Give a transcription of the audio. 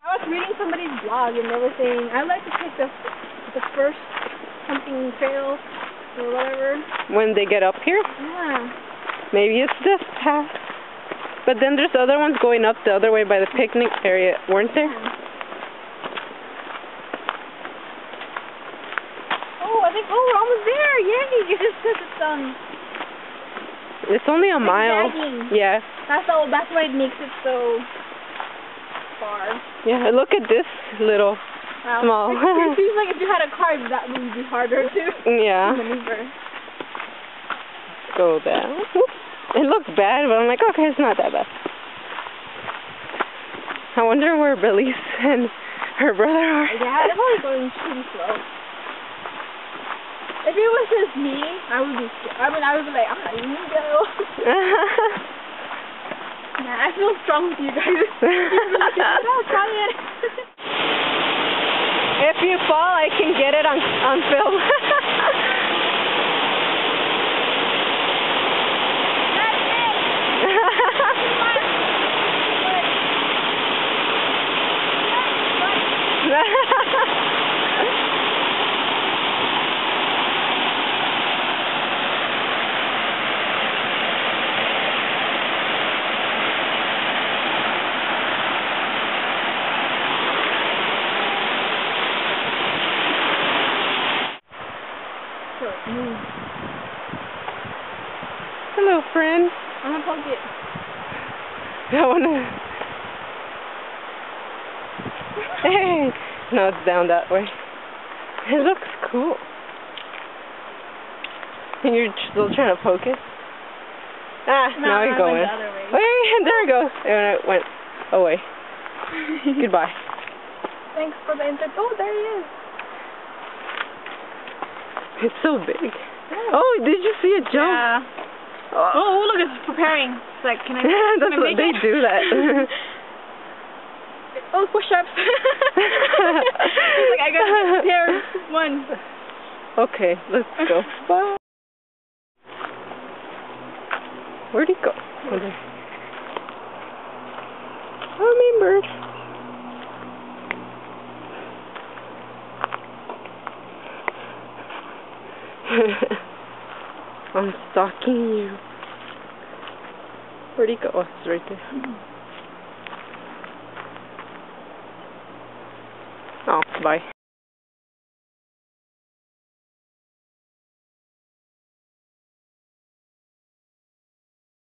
I was reading somebody's blog and they were saying I like to take the first something trail or whatever. When they get up here? Yeah. Maybe it's this path. But then there's other ones going up the other way by the picnic area, weren't there? Yeah. Oh, I think we're almost there. Yay! It just says it's only a mile. Dragging. Yeah. That's why it makes it so far. Yeah, look at this little small. It seems like if you had a car, that would be harder to yeah. maneuver. Go down. It looks bad, but I'm like, okay, it's not that bad. I wonder where Belize and her brother are. Yeah, they're probably going pretty slow. If it was just me, I would be like, I'm not even gonna go. Man, I feel strong with you guys. Try it. If you fall, I can get it on film. Hello, friend. I'm gonna poke it. I wanna. Hey! No, it's down that way. It looks cool. And you're still trying to poke it? Ah, No, now you're going. The other way. Wait, there it goes. And it went away. Goodbye. Thanks for the interest. Oh, there he is. It's so big. Oh, did you see it jump? Yeah. Oh, look, it's preparing. It's like, can I That's what they do that. Oh, push-ups. Like, I gotta prepare one. Okay, let's go. Bye. Where'd he go? Oh, there. Hummingbird. I'm stalking you. Where'd he go? Oh, it's right there. Oh, bye.